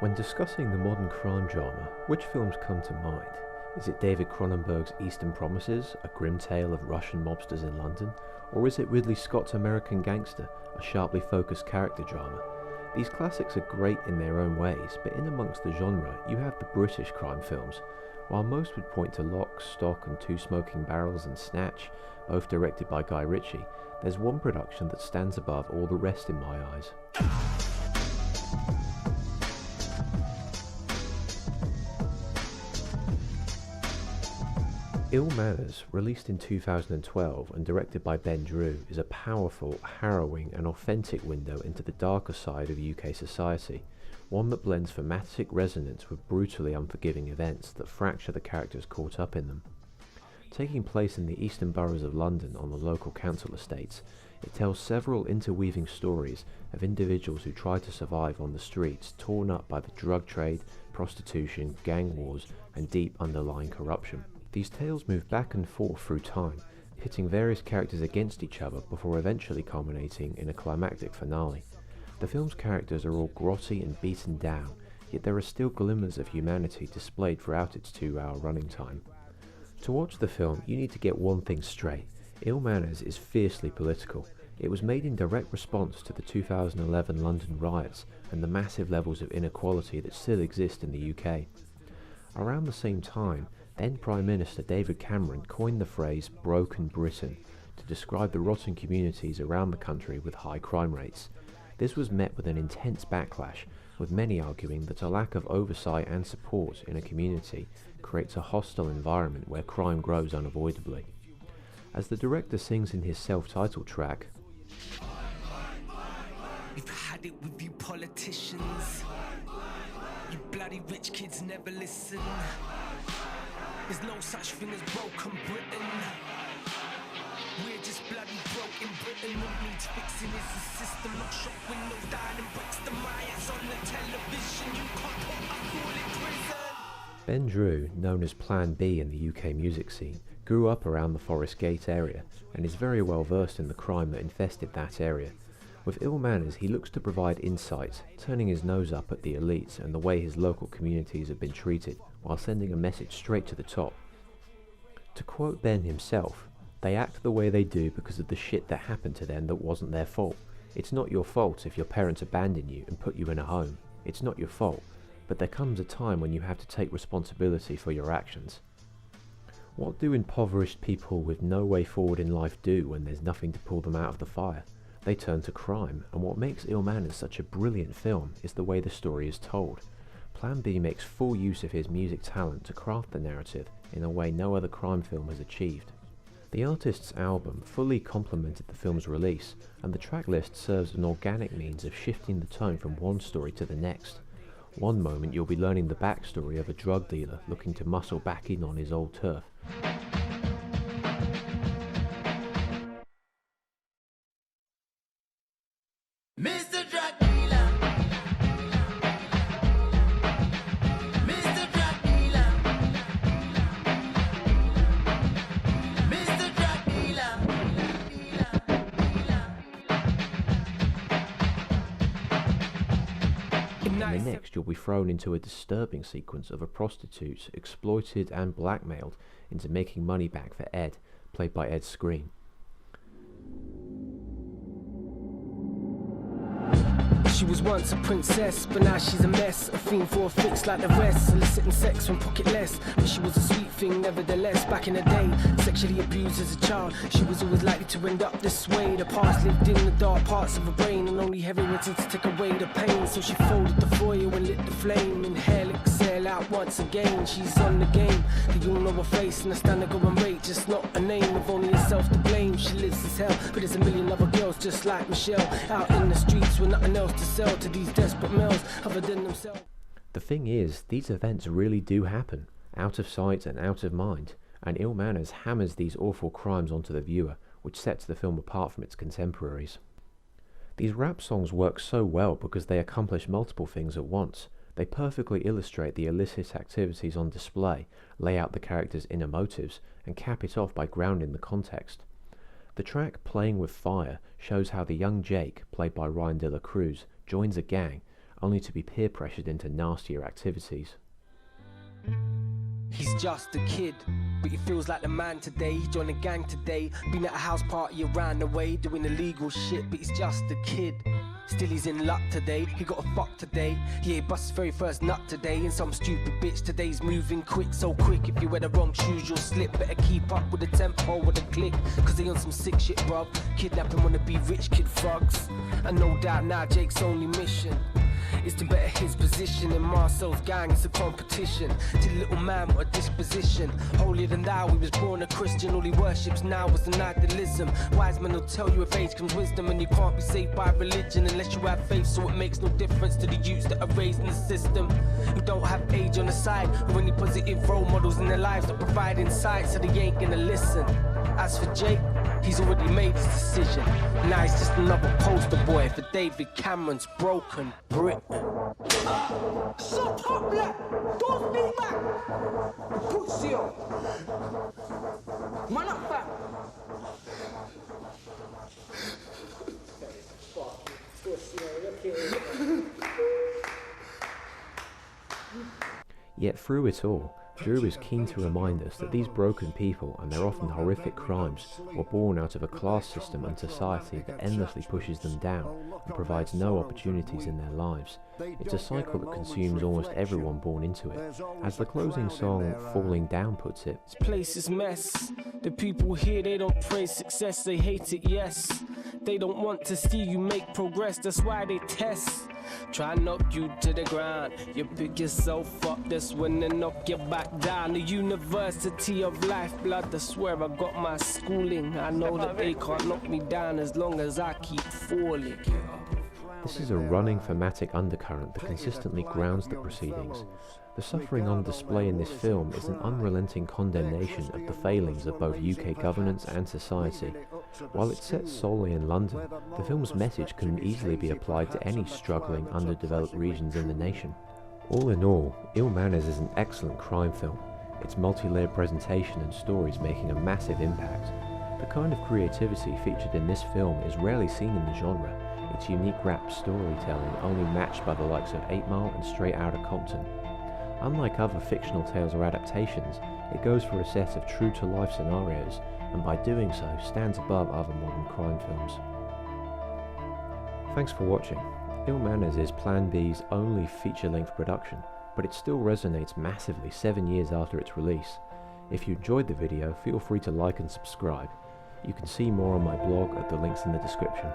When discussing the modern crime genre, which films come to mind? Is it David Cronenberg's Eastern Promises, a grim tale of Russian mobsters in London? Or is it Ridley Scott's American Gangster, a sharply focused character drama? These classics are great in their own ways, but in amongst the genre, you have the British crime films. While most would point to Lock, Stock and Two Smoking Barrels and Snatch, both directed by Guy Ritchie, there's one production that stands above all the rest in my eyes. Ill Manors, released in 2012 and directed by Ben Drew, is a powerful, harrowing and authentic window into the darker side of UK society, one that blends thematic resonance with brutally unforgiving events that fracture the characters caught up in them. Taking place in the eastern boroughs of London on the local council estates, it tells several interweaving stories of individuals who try to survive on the streets torn up by the drug trade, prostitution, gang wars and deep underlying corruption. These tales move back and forth through time, pitting various characters against each other before eventually culminating in a climactic finale. The film's characters are all grotty and beaten down, yet there are still glimmers of humanity displayed throughout its 2-hour running time. To watch the film, you need to get one thing straight. Ill Manors is fiercely political. It was made in direct response to the 2011 London riots and the massive levels of inequality that still exist in the UK. Around the same time, then Prime Minister David Cameron coined the phrase "broken Britain" to describe the rotten communities around the country with high crime rates. This was met with an intense backlash, with many arguing that a lack of oversight and support in a community creates a hostile environment where crime grows unavoidably. As the director sings in his self-titled track, "We've had it with you politicians. You bloody rich kids never listen. There's no such thing as broken Britain. We're just bloody broken Britain. What needs fixing is the system. Not shop windows down and bricks. The riots on the television. You can't put a fool in prison." Ben Drew, known as Plan B in the UK music scene, grew up around the Forest Gate area and is very well versed in the crime that infested that area. With Ill Manors, he looks to provide insight, turning his nose up at the elites and the way his local communities have been treated, while sending a message straight to the top. To quote Ben himself, "They act the way they do because of the shit that happened to them that wasn't their fault. It's not your fault if your parents abandon you and put you in a home. It's not your fault, but there comes a time when you have to take responsibility for your actions." What do impoverished people with no way forward in life do when there's nothing to pull them out of the fire? They turn to crime, and what makes Ill Manors such a brilliant film is the way the story is told. Plan B makes full use of his music talent to craft the narrative in a way no other crime film has achieved. The artist's album fully complemented the film's release, and the track list serves an organic means of shifting the tone from one story to the next. One moment you'll be learning the backstory of a drug dealer looking to muscle back in on his old turf. Mr. Drug Dealer, Mr. Drug Dealer, Mr. Drug Dealer, In the next, you'll be thrown into a disturbing sequence of a prostitute exploited and blackmailed into making money back for Ed, played by Ed Skrein. She was once a princess, but now she's a mess. A fiend for a fix like the rest. Soliciting sex from pocketless, but she was a sweet thing nevertheless. Back in the day, sexually abused as a child, she was always likely to end up this way. The past lived in the dark parts of her brain, and only heavy went in to take away the pain. So she folded the foil and lit the flame. Inhale, exhale out once again. She's on the game, they all know her face, and I stand to go and rate, just not a name. With only herself to blame, she lives as hell, but there's a million other girls just like Michelle, out in the streets with nothing else to sell to these desperate males other than themselves. The thing is, these events really do happen, out of sight and out of mind, and Ill Manors hammers these awful crimes onto the viewer, which sets the film apart from its contemporaries. These rap songs work so well because they accomplish multiple things at once. They perfectly illustrate the illicit activities on display, lay out the characters' inner motives, and cap it off by grounding the context. The track "Playing with Fire" shows how the young Jake, played by Ryan De La Cruz, joins a gang, only to be peer pressured into nastier activities. He's just a kid, but he feels like the man today. He joined a gang today, been at a house party around the way, doing illegal shit, but he's just a kid. Still he's in luck today, he got a fuck today. Yeah, he bust his very first nut today, and some stupid bitch today's moving quick, so quick. If you wear the wrong shoes you'll slip, better keep up with the tempo with the click, cause they on some sick shit, bruv. Kidnapping wanna be rich kid thugs, and no doubt now Jake's only mission is to better his position in Marcel's gang. It's a competition to the little man with a disposition holier than thou. He was born a Christian, all he worships now is an idealism. Wise men will tell you with age comes wisdom, and you can't be saved by religion unless you have faith, so it makes no difference to the youths that are raised in the system who don't have age on the side, or any positive role models in their lives that provide insight, so they ain't gonna listen. As for Jake, he's already made his decision. Now he's just another poster boy for David Cameron's broken Britain. Shut up, black! Don't be back! Pussy up! Man up, fam! Yet through it all, Drew is keen to remind us that these broken people and their often horrific crimes were born out of a class system and society that endlessly pushes them down and provides no opportunities in their lives. It's a cycle that consumes almost everyone born into it. As the closing song Falling Down puts it, This place is mess. The people here, they don't praise success, they hate it, yes. They don't want to see you make progress, that's why they test. Try knock you to the ground, you pick yourself up, that's when they knock you back down. The University of Lifeblood, that's where I got my schooling. I know that they can't knock me down as long as I keep falling. this is a running thematic undercurrent that consistently grounds the proceedings. The suffering on display in this film is an unrelenting condemnation of the failings of both UK governance and society. While it's set solely in London, the film's message can easily be applied to any struggling, underdeveloped regions in the nation. All in all, Ill Manners is an excellent crime film, its multi-layered presentation and stories making a massive impact. The kind of creativity featured in this film is rarely seen in the genre, its unique rap storytelling only matched by the likes of 8 Mile and Straight Outta Compton. Unlike other fictional tales or adaptations, it goes for a set of true-to-life scenarios, and by doing so stands above other modern crime films. Thanks for watching. Ill Manners is Plan B's only feature-length production, but it still resonates massively 7 years after its release. If you enjoyed the video, feel free to like and subscribe. You can see more on my blog at the links in the description.